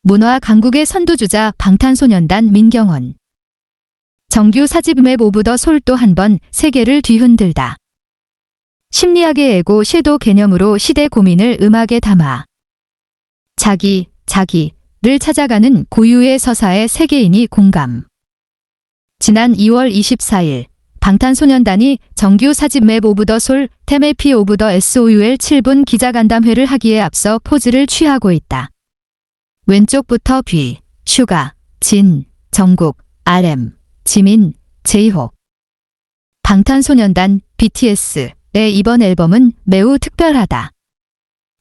문화 강국의 선두주자 방탄소년단 민경원. 정규 4집 맵 오브 더 솔 또 한 번 세계를 뒤흔들다. 심리학의 에고 섀도우 개념으로 시대 고민을 음악에 담아 자기를 찾아가는 고유의 서사에 세계인이 공감. 지난 2월 24일 방탄소년단이 정규 4집 맵 오브 더 솔, 테메피 오브 더 SOUL 7분 기자간담회를 하기에 앞서 포즈를 취하고 있다. 왼쪽부터 뷔, 슈가, 진, 정국, RM, 지민, 제이홉. 방탄소년단 BTS의 이번 앨범은 매우 특별하다.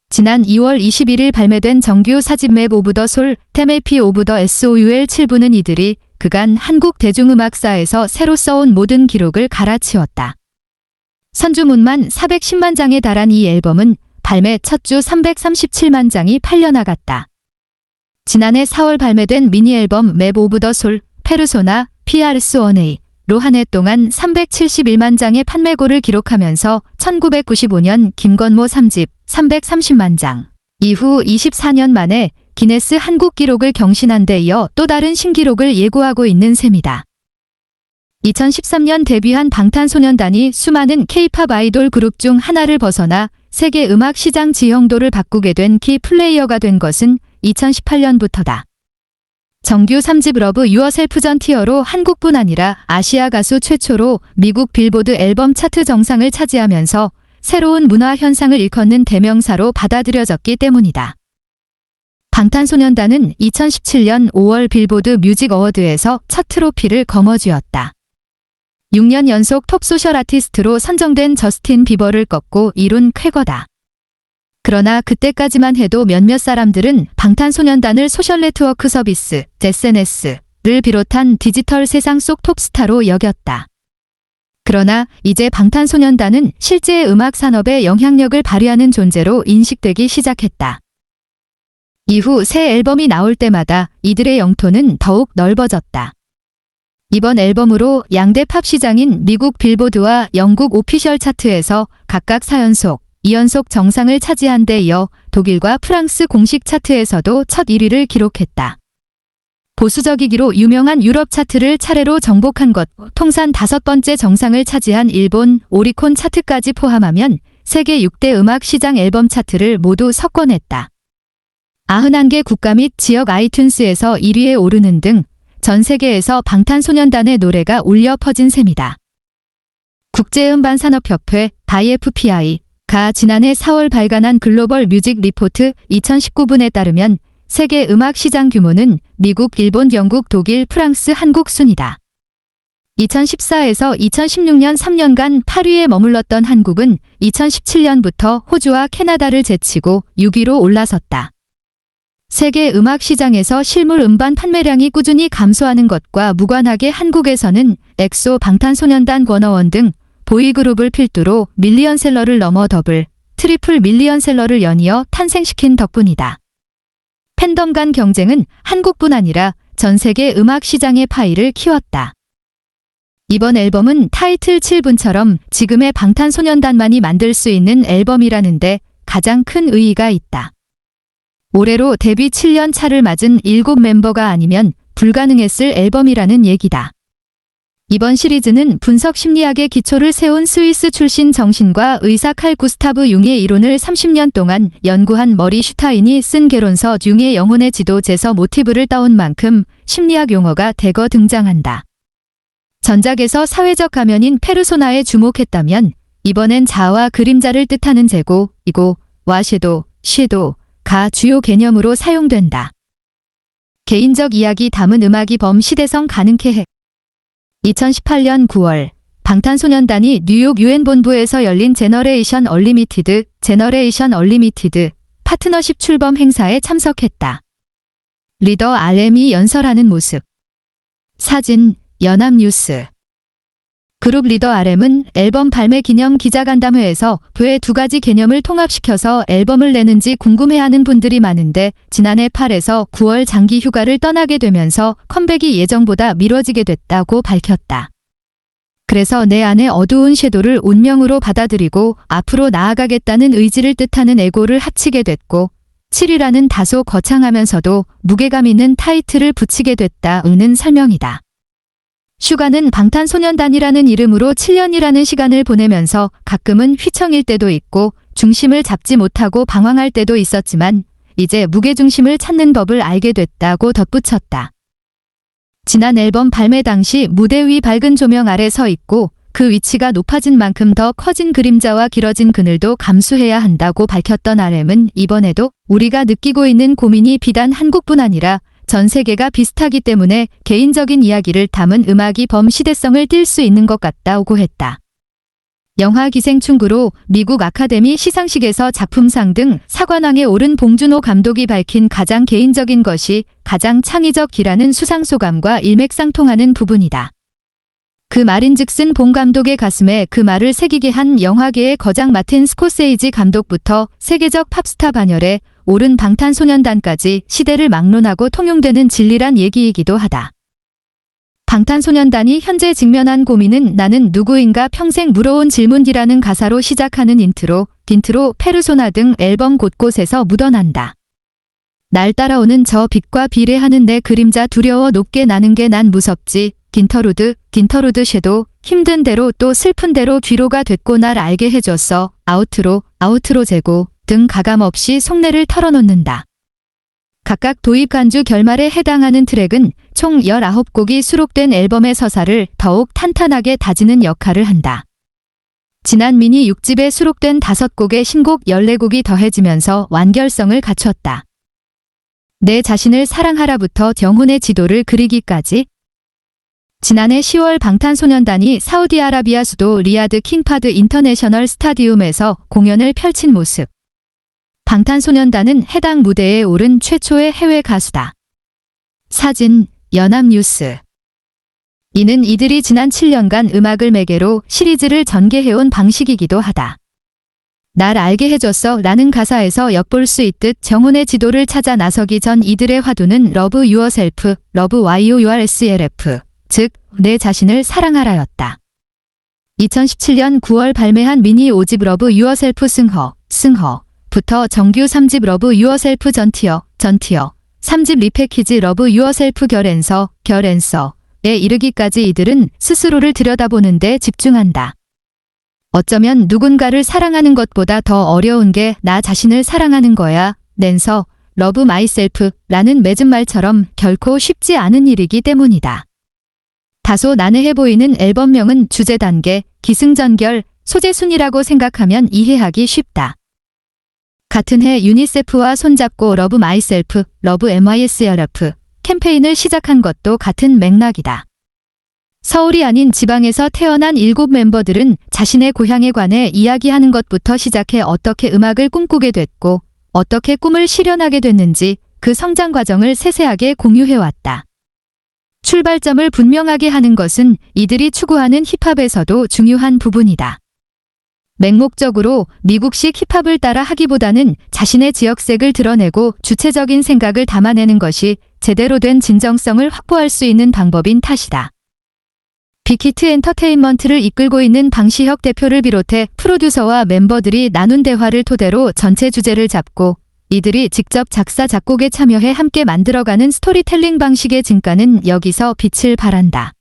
지난 2월 21일 발매된 정규 4집 맵 오브 더 솔, 테메피 오브 더 SOUL 7부는 이들이 그간 한국 대중음악사에서 새로 써온 모든 기록을 갈아치웠다. 선주문만 410만 장에 달한 이 앨범은 발매 첫 주 337만 장이 팔려나갔다. 지난해 4월 발매된 미니 앨범 맵 오브 더 솔, 페르소나, PRS1A로 한 해 동안 371만 장의 판매고를 기록하면서 1995년 김건모 3집 330만 장 이후 24년 만에 기네스 한국 기록을 경신한 데 이어 또 다른 신기록을 예고하고 있는 셈이다. 2013년 데뷔한 방탄소년단이 수많은 K-팝 아이돌 그룹 중 하나를 벗어나 세계 음악 시장 지형도를 바꾸게 된 키 플레이어가 된 것은 2018년부터다. 정규 3집 러브 유어셀프 전 티어로 한국뿐 아니라 아시아 가수 최초로 미국 빌보드 앨범 차트 정상을 차지하면서 새로운 문화 현상을 일컫는 대명사로 받아들여졌기 때문이다. 방탄소년단은 2017년 5월 빌보드 뮤직 어워드에서 첫 트로피를 거머쥐었다. 6년 연속 톱 소셜 아티스트로 선정된 저스틴 비버를 꺾고 이룬 쾌거다. 그러나 그때까지만 해도 몇몇 사람들은 방탄소년단을 소셜 네트워크 서비스, SNS를 비롯한 디지털 세상 속 톱스타로 여겼다. 그러나 이제 방탄소년단은 실제 음악 산업에 영향력을 발휘하는 존재로 인식되기 시작했다. 이후 새 앨범이 나올 때마다 이들의 영토는 더욱 넓어졌다. 이번 앨범으로 양대 팝 시장인 미국 빌보드와 영국 오피셜 차트에서 각각 4연속, 2연속 정상을 차지한 데 이어 독일과 프랑스 공식 차트에서도 첫 1위를 기록했다. 보수적이기로 유명한 유럽 차트를 차례로 정복한 것, 통산 5번째 정상을 차지한 일본 오리콘 차트까지 포함하면 세계 6대 음악 시장 앨범 차트를 모두 석권했다. 91개 국가 및 지역 아이튠스에서 1위에 오르는 등 전 세계에서 방탄소년단의 노래가 울려 퍼진 셈이다. 국제음반산업협회 IFPI가 지난해 4월 발간한 글로벌 뮤직 리포트 2019분에 따르면 세계 음악 시장 규모는 미국, 일본, 영국, 독일, 프랑스, 한국 순이다. 2014에서 2016년 3년간 8위에 머물렀던 한국은 2017년부터 호주와 캐나다를 제치고 6위로 올라섰다. 세계 음악 시장에서 실물 음반 판매량이 꾸준히 감소하는 것과 무관하게 한국에서는 엑소, 방탄소년단, 권어원 등 보이그룹을 필두로 밀리언셀러를 넘어 더블, 트리플 밀리언셀러를 연이어 탄생시킨 덕분이다. 팬덤 간 경쟁은 한국뿐 아니라 전 세계 음악 시장의 파이를 키웠다. 이번 앨범은 타이틀 7분처럼 지금의 방탄소년단만이 만들 수 있는 앨범이라는데 가장 큰 의의가 있다. 올해로 데뷔 7년 차를 맞은 7멤버가 아니면 불가능했을 앨범이라는 얘기다. 이번 시리즈는 분석 심리학의 기초를 세운 스위스 출신 정신과 의사 칼 구스타브 융의 이론을 30년 동안 연구한 머리 슈타인이 쓴 개론서 융의 영혼의 지도제서 모티브를 따온 만큼 심리학 용어가 대거 등장한다. 전작에서 사회적 가면인 페르소나에 주목했다면 이번엔 자아와 그림자를 뜻하는 제고, 이고, 와 섀도우가 주요 개념으로 사용된다. 개인적 이야기 담은 음악이 범시대성 가능케 해. 2018년 9월 방탄소년단이 뉴욕 UN 본부에서 열린 제너레이션 얼리미티드 파트너십 출범 행사에 참석했다. 리더 RM이 연설하는 모습. 사진, 연합뉴스. 그룹 리더 RM은 앨범 발매 기념 기자간담회에서 왜 2가지 개념을 통합시켜서 앨범을 내는지 궁금해하는 분들이 많은데 지난해 8에서 9월 장기 휴가를 떠나게 되면서 컴백이 예정보다 미뤄지게 됐다고 밝혔다. 그래서 내 안의 어두운 섀도를 운명으로 받아들이고 앞으로 나아가겠다는 의지를 뜻하는 에고를 합치게 됐고 2017이라는 다소 거창하면서도 무게감 있는 타이틀을 붙이게 됐다는 설명이다. 슈가는 방탄소년단이라는 이름으로 7년이라는 시간을 보내면서 가끔은 휘청일 때도 있고 중심을 잡지 못하고 방황할 때도 있었지만 이제 무게중심을 찾는 법을 알게 됐다고 덧붙였다. 지난 앨범 발매 당시 무대 위 밝은 조명 아래 서 있고 그 위치가 높아진 만큼 더 커진 그림자와 길어진 그늘도 감수해야 한다고 밝혔던 RM은 이번에도 우리가 느끼고 있는 고민이 비단 한국뿐 아니라 전 세계가 비슷하기 때문에 개인적인 이야기를 담은 음악이 범시대성을 띌 수 있는 것 같다고 했다. 영화 기생충으로 미국 아카데미 시상식에서 작품상 등 사관왕에 오른 봉준호 감독이 밝힌 가장 개인적인 것이 가장 창의적이라는 수상소감과 일맥상통하는 부분이다. 그 말인즉슨 봉 감독의 가슴에 그 말을 새기게 한 영화계의 거장 마틴 스코세이지 감독부터 세계적 팝스타 반열에 오른 방탄소년단까지 시대를 막론하고 통용되는 진리란 얘기이기도 하다. 방탄소년단이 현재 직면한 고민은 나는 누구인가 평생 물어온 질문이라는 가사로 시작하는 인트로, 페르소나 등 앨범 곳곳에서 묻어난다. 날 따라오는 저 빛과 비례하는 내 그림자 두려워 높게 나는 게 난 무섭지. 긴터루드 섀도우, 힘든 대로 또 슬픈 대로 뒤로가 됐고 날 알게 해줬어. 아우트로 재고 등 가감없이 속내를 털어놓는다. 각각 도입 간주 결말에 해당하는 트랙은 총 19곡이 수록된 앨범의 서사를 더욱 탄탄하게 다지는 역할을 한다. 지난 미니 6집에 수록된 5곡의 신곡 14곡이 더해지면서 완결성을 갖췄다. 내 자신을 사랑하라부터 영혼의 지도를 그리기까지. 지난해 10월 방탄소년단이 사우디아라비아 수도 리야드 킹파드 인터내셔널 스타디움에서 공연을 펼친 모습. 방탄소년단은 해당 무대에 오른 최초의 해외 가수다. 사진, 연합뉴스. 이는 이들이 지난 7년간 음악을 매개로 시리즈를 전개해온 방식이기도 하다. 날 알게 해줬어 라는 가사에서 엿볼 수 있듯 영혼의 지도를 찾아 나서기 전 이들의 화두는 Love Yourself, Love YOURSELF, 즉 내 자신을 사랑하라였다. 2017년 9월 발매한 미니 5집 Love Yourself 승허부터 정규 3집 Love Yourself 전티어, 3집 리패키지 Love Yourself 결앤서에 이르기까지 이들은 스스로를 들여다보는 데 집중한다. 어쩌면 누군가를 사랑하는 것보다 더 어려운 게 나 자신을 사랑하는 거야. 낸서 Love Myself라는 맺은말처럼 결코 쉽지 않은 일이기 때문이다. 다소 난해해 보이는 앨범명은 주제 단계, 기승전결, 소재 순이라고 생각하면 이해하기 쉽다. 같은 해 유니세프와 손잡고 Love Myself, Love MYSLF 캠페인을 시작한 것도 같은 맥락이다. 서울이 아닌 지방에서 태어난 7 멤버들은 자신의 고향에 관해 이야기하는 것부터 시작해 어떻게 음악을 꿈꾸게 됐고 어떻게 꿈을 실현하게 됐는지 그 성장 과정을 세세하게 공유해왔다. 출발점을 분명하게 하는 것은 이들이 추구하는 힙합에서도 중요한 부분이다. 맹목적으로 미국식 힙합을 따라 하기보다는 자신의 지역색을 드러내고 주체적인 생각을 담아내는 것이 제대로 된 진정성을 확보할 수 있는 방법인 탓이다. 빅히트 엔터테인먼트를 이끌고 있는 방시혁 대표를 비롯해 프로듀서와 멤버들이 나눈 대화를 토대로 전체 주제를 잡고 이들이 직접 작사 작곡에 참여해 함께 만들어가는 스토리텔링 방식의 진가는 여기서 빛을 발한다.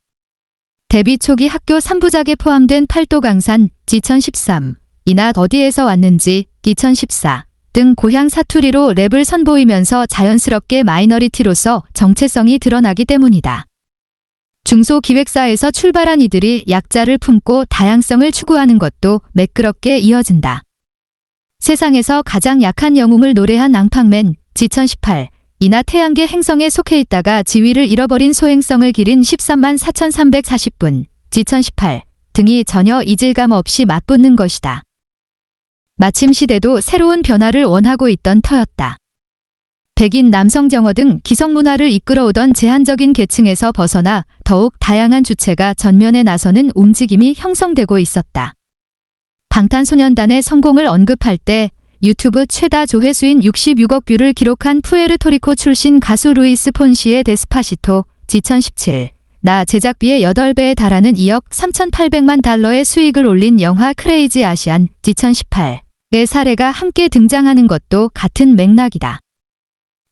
데뷔 초기 학교 3부작에 포함된 팔도강산, 2013, 이나 어디에서 왔는지, 2014 등 고향 사투리로 랩을 선보이면서 자연스럽게 마이너리티로서 정체성이 드러나기 때문이다. 중소기획사에서 출발한 이들이 약자를 품고 다양성을 추구하는 것도 매끄럽게 이어진다. 세상에서 가장 약한 영웅을 노래한 앙팡맨, 2018, 이나 태양계 행성에 속해 있다가 지위를 잃어버린 소행성을 기린 13만 4,340분, 2018 등이 전혀 이질감 없이 맞붙는 것이다. 마침 시대도 새로운 변화를 원하고 있던 터였다. 백인 남성 정어 등 기성문화를 이끌어오던 제한적인 계층에서 벗어나 더욱 다양한 주체가 전면에 나서는 움직임이 형성되고 있었다. 방탄소년단의 성공을 언급할 때 유튜브 최다 조회수인 66억 뷰를 기록한 푸에르토리코 출신 가수 루이스 폰시의 데스파시토, 2017, 나 제작비의 8배에 달하는 2억 3,800만 달러의 수익을 올린 영화 크레이지 아시안, 2018의 사례가 함께 등장하는 것도 같은 맥락이다.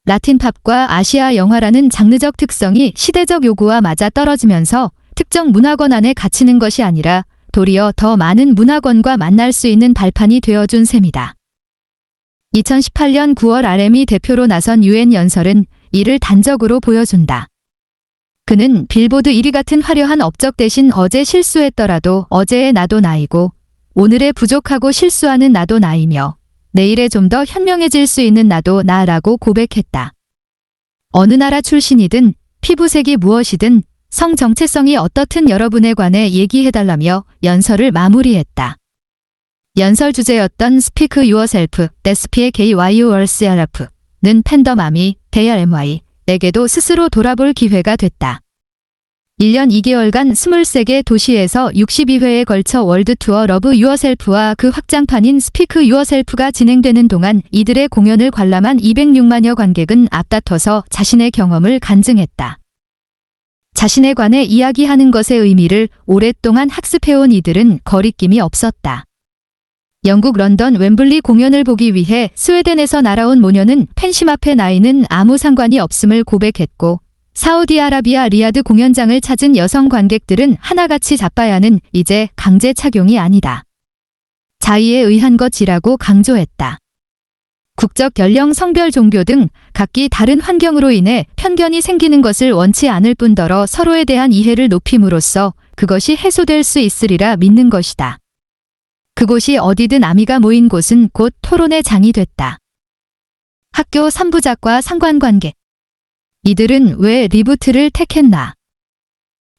라틴팝과 아시아 영화라는 장르적 특성이 시대적 요구와 맞아 떨어지면서 특정 문화권 안에 갇히는 것이 아니라 도리어 더 많은 문화권과 만날 수 있는 발판이 되어준 셈이다. 2018년 9월 RM이 대표로 나선 유엔 연설은 이를 단적으로 보여준다. 그는 빌보드 1위 같은 화려한 업적 대신 어제 실수했더라도 어제의 나도 나이고 오늘의 부족하고 실수하는 나도 나이며 내일에 좀 더 현명해질 수 있는 나도 나라고 고백했다. 어느 나라 출신이든 피부색이 무엇이든 성 정체성이 어떻든 여러분에 관해 얘기해달라며 연설을 마무리했다. 연설 주제였던 Speak Yourself, 데스피의 KYOURself는 팬덤아미, DRMY, 에게도 스스로 돌아볼 기회가 됐다. 1년 2개월간 23개 도시에서 62회에 걸쳐 월드 투어 러브 유어셀프와 그 확장판인 스피크 유어셀프가 진행되는 동안 이들의 공연을 관람한 206만여 관객은 앞다퉈서 자신의 경험을 간증했다. 자신에 관해 이야기하는 것의 의미를 오랫동안 학습해온 이들은 거리낌이 없었다. 영국 런던 웸블리 공연을 보기 위해 스웨덴에서 날아온 모녀는 팬심 앞의 나이는 아무 상관이 없음을 고백했고 사우디아라비아 리야드 공연장을 찾은 여성 관객들은 하나같이 자빠야는 이제 강제 착용이 아니다. 자의에 의한 것이라고 강조했다. 국적, 연령, 성별, 종교 등 각기 다른 환경으로 인해 편견이 생기는 것을 원치 않을 뿐더러 서로에 대한 이해를 높임으로써 그것이 해소될 수 있으리라 믿는 것이다. 그곳이 어디든 아미가 모인 곳은 곧 토론의 장이 됐다. 학교 3부작과 상관관계. 이들은 왜 리부트를 택했나?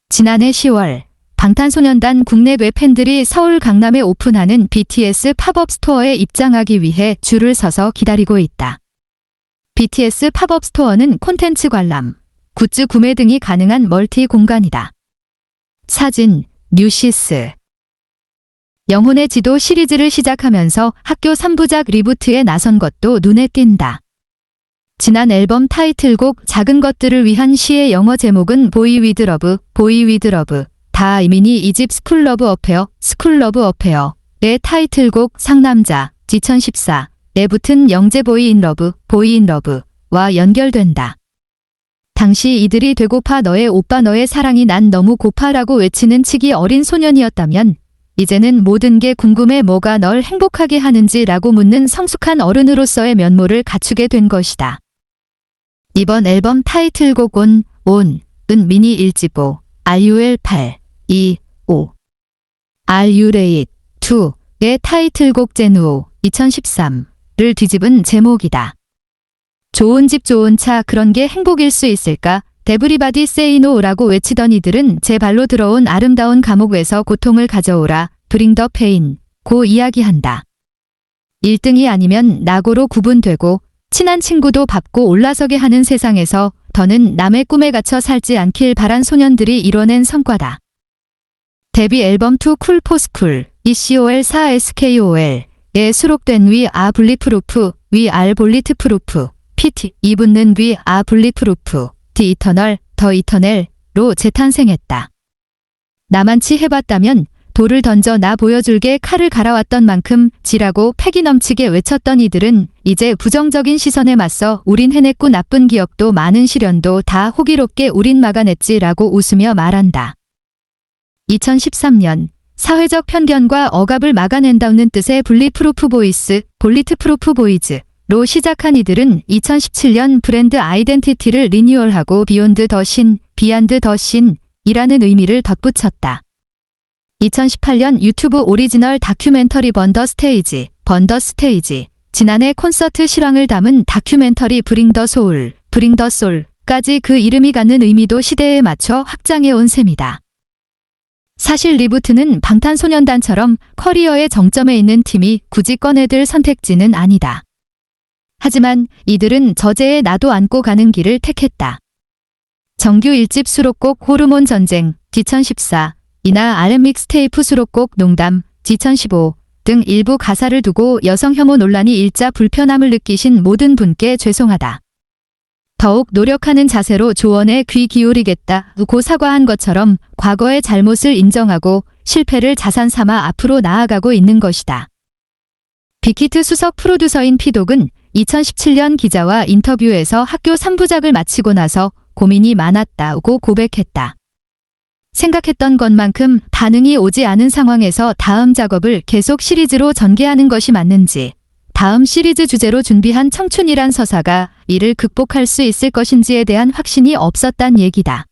지난해 10월 방탄소년단 국내 팬들이 서울 강남에 오픈하는 BTS 팝업 스토어에 입장하기 위해 줄을 서서 기다리고 있다. BTS 팝업 스토어는 콘텐츠 관람, 굿즈 구매 등이 가능한 멀티 공간이다. 사진, 뉴시스. 영혼의 지도 시리즈를 시작하면서 학교 3부작 리부트에 나선 것도 눈에 띈다. 지난 앨범 타이틀곡 작은 것들을 위한 시의 영어 제목은 보이 위드 러브, 보이 위드 러브, 다 이민이 이집 스쿨 러브 어페어, 스쿨 러브 어페어의 타이틀곡 상남자, 2014에 붙은 영재 보이 인 러브, 보이 인 러브와 연결된다. 당시 이들이 되고파 너의 오빠 너의 사랑이 난 너무 고파라고 외치는 치기 어린 소년이었다면 이제는 모든 게 궁금해 뭐가 널 행복하게 하는지라고 묻는 성숙한 어른으로서의 면모를 갖추게 된 것이다. 이번 앨범 타이틀곡 온은 미니 1집오 RUL 8, 2, 5 RUL 2의 타이틀곡 제누오 2013를 뒤집은 제목이다. 좋은 집 좋은 차 그런 게 행복일 수 있을까? 데브리바디 세이노라고 외치던 이들은 제 발로 들어온 아름다운 감옥에서 고통을 가져오라 브링 더 페인 고 이야기한다. 1등이 아니면 낙오로 구분되고 친한 친구도 밟고 올라서게 하는 세상에서 더는 남의 꿈에 갇혀 살지 않길 바란 소년들이 이뤄낸 성과다. 데뷔 앨범 투 쿨 포스쿨 ECOL 4SKOL에 수록된 위 아 블리프루프, 위 알 볼리트 프루프, PT 이 붙는 위 아 블리프루프, 디 이터널, 더 이터넬로 재탄생했다. 나만치 해봤다면 돌을 던져 나 보여줄게 칼을 갈아왔던 만큼 지라고 패기 넘치게 외쳤던 이들은 이제 부정적인 시선에 맞서 우린 해냈고 나쁜 기억도 많은 시련도 다 호기롭게 우린 막아냈지라고 웃으며 말한다. 2013년 사회적 편견과 억압을 막아낸다는 뜻의 블리프루프 보이스, 볼리트프루프 보이즈로 시작한 이들은 2017년 브랜드 아이덴티티를 리뉴얼하고 비욘드 더 신, 비안드 더 신이라는 의미를 덧붙였다. 2018년 유튜브 오리지널 다큐멘터리 번더 스테이지, 지난해 콘서트 실황을 담은 다큐멘터리 브링 더 소울, 브링 더 솔까지 그 이름이 갖는 의미도 시대에 맞춰 확장해온 셈이다. 사실 리부트는 방탄소년단처럼 커리어의 정점에 있는 팀이 굳이 꺼내들 선택지는 아니다. 하지만 이들은 저제에 나도 안고 가는 길을 택했다. 정규 1집 수록곡 호르몬 전쟁, 2014, 이나 RM 믹스테이프 수록곡 농담, 2015 등 일부 가사를 두고 여성 혐오 논란이 일자 불편함을 느끼신 모든 분께 죄송하다. 더욱 노력하는 자세로 조언에 귀 기울이겠다고 사과한 것처럼 과거의 잘못을 인정하고 실패를 자산 삼아 앞으로 나아가고 있는 것이다. 빅히트 수석 프로듀서인 피독은 2017년 기자와 인터뷰에서 학교 3부작을 마치고 나서 고민이 많았다고 고백했다. 생각했던 것만큼 반응이 오지 않은 상황에서 다음 작업을 계속 시리즈로 전개하는 것이 맞는지, 다음 시리즈 주제로 준비한 청춘이란 서사가 이를 극복할 수 있을 것인지에 대한 확신이 없었단 얘기다.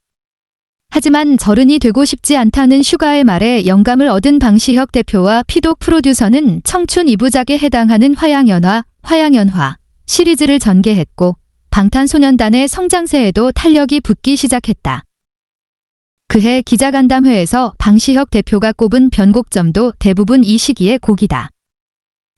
하지만 절은이 되고 싶지 않다는 슈가의 말에 영감을 얻은 방시혁 대표와 피독 프로듀서는 청춘 2부작에 해당하는 화양연화 시리즈를 전개했고 방탄소년단의 성장세에도 탄력이 붙기 시작했다. 그해 기자간담회에서 방시혁 대표가 꼽은 변곡점도 대부분 이 시기의 곡이다.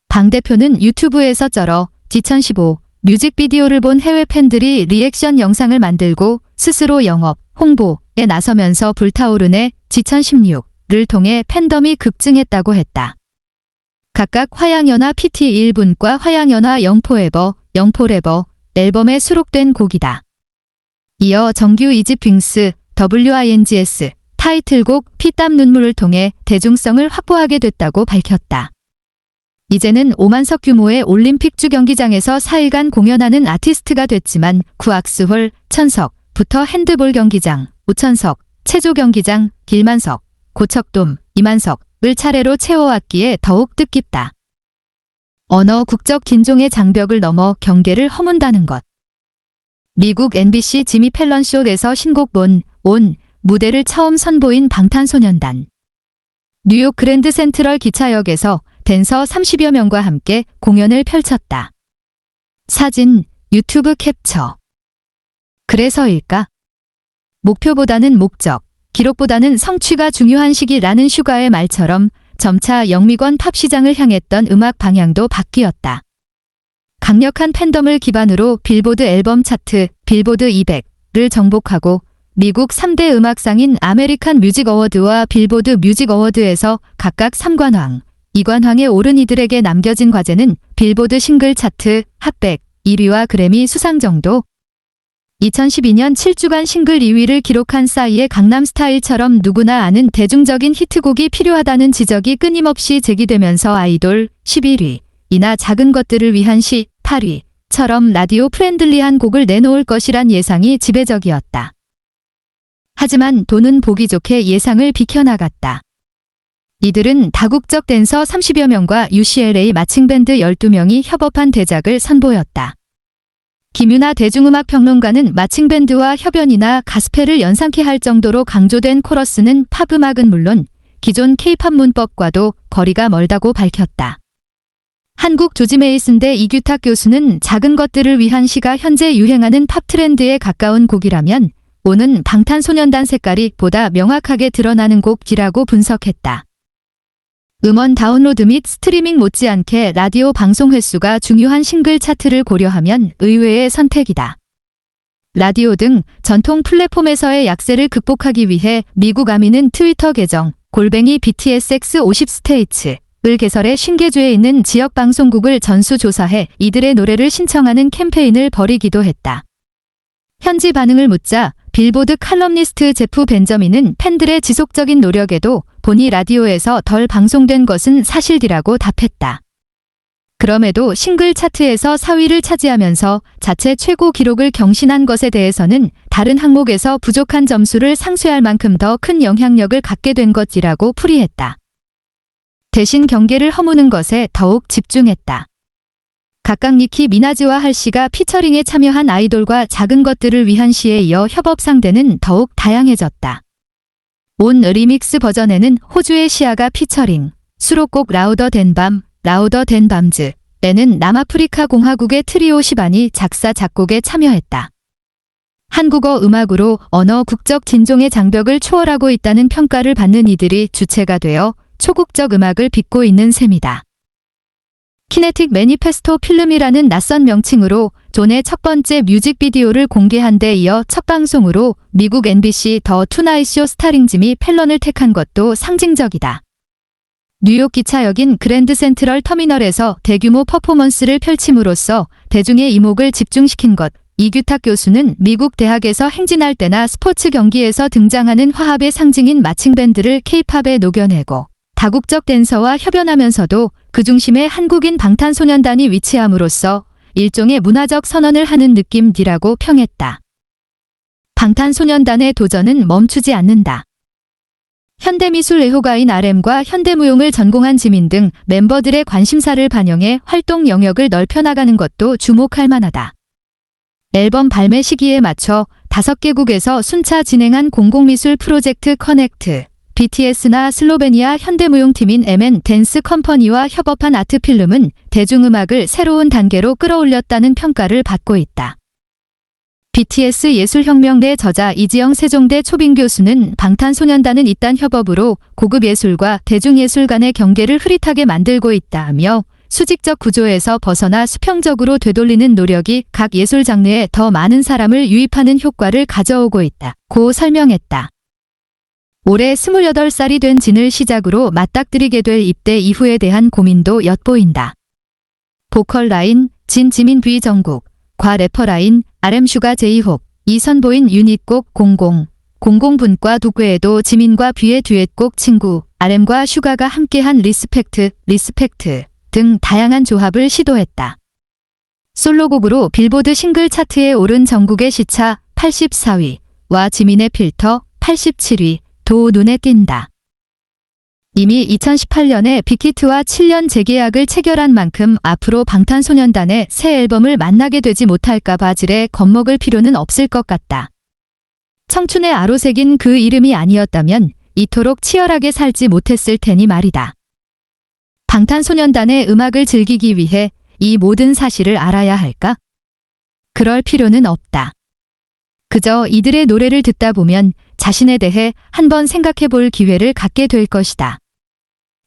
방 대표는 유튜브에서 쩔어 2015 뮤직비디오를 본 해외 팬들이 리액션 영상을 만들고 스스로 영업, 홍보에 나서면서 불타오르네 2016를 통해 팬덤이 급증했다고 했다. 각각 화양연화 PT 1분과 화양연화 영포레버 앨범에 수록된 곡이다. 이어 정규 2집 빙스 WINGS 타이틀곡 피땀 눈물을 통해 대중성을 확보하게 됐다고 밝혔다. 이제는 5만석 규모의 올림픽주 경기장에서 4일간 공연하는 아티스트가 됐지만 구악스홀 1000석부터 핸드볼 경기장 5,000석, 체조 경기장 길만석, 고척돔 2만석을 차례로 채워왔기에 더욱 뜻깊다. 언어 국적 긴종의 장벽을 넘어 경계를 허문다는 것. 미국 MBC 지미 펠런 쇼에서 신곡 온 무대를 처음 선보인 방탄소년단. 뉴욕 그랜드 센트럴 기차역에서 댄서 30여 명과 함께 공연을 펼쳤다. 사진, 유튜브 캡처. 그래서일까? 목표보다는 목적, 기록보다는 성취가 중요한 시기라는 슈가의 말처럼 점차 영미권 팝 시장을 향했던 음악 방향도 바뀌었다. 강력한 팬덤을 기반으로 빌보드 앨범 차트, 빌보드 200를 정복하고 미국 3대 음악상인 아메리칸 뮤직 어워드와 빌보드 뮤직 어워드에서 각각 3관왕, 2관왕에 오른 이들에게 남겨진 과제는 빌보드 싱글 차트, 핫백 1위와 그래미 수상 정도. 2012년 7주간 싱글 2위를 기록한 싸이의 강남스타일처럼 누구나 아는 대중적인 히트곡이 필요하다는 지적이 끊임없이 제기되면서 아이돌 11위이나 작은 것들을 위한 시 8위처럼 라디오 프렌들리한 곡을 내놓을 것이란 예상이 지배적이었다. 하지만 돈은 보기 좋게 예상을 비켜나갔다. 이들은 다국적 댄서 30여 명과 UCLA 마칭밴드 12명이 협업한 대작을 선보였다. 김유나 대중음악평론가는 마칭밴드와 협연이나 가스펠을 연상케 할 정도로 강조된 코러스는 팝음악은 물론 기존 K-팝 문법과도 거리가 멀다고 밝혔다. 한국 조지메이슨대 이규탁 교수는 작은 것들을 위한 시가 현재 유행하는 팝 트렌드에 가까운 곡이라면 오는 방탄소년단 색깔이 보다 명확하게 드러나는 곡이라고 분석했다. 음원 다운로드 및 스트리밍 못지않게 라디오 방송 횟수가 중요한 싱글 차트를 고려하면 의외의 선택이다. 라디오 등 전통 플랫폼에서의 약세를 극복하기 위해 미국 아미는 트위터 계정 @BTSX50States 을 개설해 신계주에 있는 지역 방송국을 전수조사해 이들의 노래를 신청하는 캠페인을 벌이기도 했다. 현지 반응을 묻자 빌보드 칼럼니스트 제프 벤저민은 팬들의 지속적인 노력에도 본이 라디오에서 덜 방송된 것은 사실이라고 답했다. 그럼에도 싱글 차트에서 4위를 차지하면서 자체 최고 기록을 경신한 것에 대해서는 다른 항목에서 부족한 점수를 상쇄할 만큼 더 큰 영향력을 갖게 된 것이라고 풀이했다. 대신 경계를 허무는 것에 더욱 집중했다. 각각 니키 미나즈와 할씨가 피처링에 참여한 아이돌과 작은 것들을 위한 시에 이어 협업 상대는 더욱 다양해졌다. 온 리믹스 버전에는 호주의 시아가 피처링, 수록곡 라우더 댄 밤즈에는 남아프리카 공화국의 트리오 시반이 작사 작곡에 참여했다. 한국어 음악으로 언어 국적 진종의 장벽을 초월하고 있다는 평가를 받는 이들이 주체가 되어 초국적 음악을 빚고 있는 셈이다. 키네틱 매니페스토 필름이라는 낯선 명칭으로 존의 첫 번째 뮤직비디오를 공개한 데 이어 첫 방송으로 미국 MBC 더 투나잇쇼 스타링 지미 펠런을 택한 것도 상징적이다. 뉴욕 기차역인 그랜드 센트럴 터미널에서 대규모 퍼포먼스를 펼침으로써 대중의 이목을 집중시킨 것. 이규탁 교수는 미국 대학에서 행진할 때나 스포츠 경기에서 등장하는 화합의 상징인 마칭밴드를 K-팝에 녹여내고 다국적 댄서와 협연하면서도 그 중심에 한국인 방탄소년단이 위치함으로써 일종의 문화적 선언을 하는 느낌이라고 평했다. 방탄소년단의 도전은 멈추지 않는다. 현대미술 애호가인 RM과 현대무용을 전공한 지민 등 멤버들의 관심사를 반영해 활동 영역을 넓혀나가는 것도 주목할 만하다. 앨범 발매 시기에 맞춰 5개국에서 순차 진행한 공공미술 프로젝트 커넥트, BTS나 슬로베니아 현대무용팀인 MN 댄스 컴퍼니와 협업한 아트필름은 대중음악을 새로운 단계로 끌어올렸다는 평가를 받고 있다. BTS 예술혁명대 저자 이지영 세종대 초빙 교수는 방탄소년단은 이딴 협업으로 고급 예술과 대중예술 간의 경계를 흐릿하게 만들고 있다며 수직적 구조에서 벗어나 수평적으로 되돌리는 노력이 각 예술 장르에 더 많은 사람을 유입하는 효과를 가져오고 있다고 설명했다. 올해 28살이 된 진을 시작으로 맞닥뜨리게 될 입대 이후에 대한 고민도 엿보인다. 보컬 라인 진 지민 뷔 정국, 과 래퍼 라인 RM 슈가 제이홉, 이 선보인 유닛곡 00분과 독외에도 지민과 뷔의 듀엣곡 친구, RM과 슈가가 함께한 리스펙트 등 다양한 조합을 시도했다. 솔로곡으로 빌보드 싱글 차트에 오른 정국의 시차 84위와 지민의 필터 87위 도 눈에 띈다. 이미 2018년에 빅히트와 7년 재계약을 체결한 만큼 앞으로 방탄소년단의 새 앨범을 만나게 되지 못할까 바질에 겁먹을 필요는 없을 것 같다. 청춘의 아로색인 그 이름이 아니었다면 이토록 치열하게 살지 못했을 테니 말이다. 방탄소년단의 음악을 즐기기 위해 이 모든 사실을 알아야 할까? 그럴 필요는 없다. 그저 이들의 노래를 듣다 보면 자신에 대해 한번 생각해 볼 기회를 갖게 될 것이다.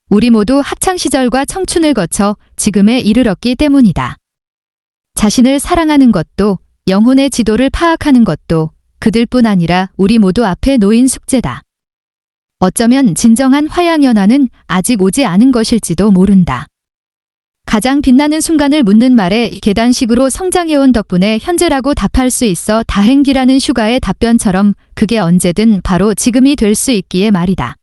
우리 모두 학창시절과 청춘을 거쳐 지금에 이르렀기 때문이다. 자신을 사랑하는 것도 영혼의 지도를 파악하는 것도 그들뿐 아니라 우리 모두 앞에 놓인 숙제다. 어쩌면 진정한 화양연화는 아직 오지 않은 것일지도 모른다. 가장 빛나는 순간을 묻는 말에 계단식으로 성장해온 덕분에 현재라고 답할 수 있어 다행기라는 슈가의 답변처럼 그게 언제든 바로 지금이 될 수 있기에 말이다.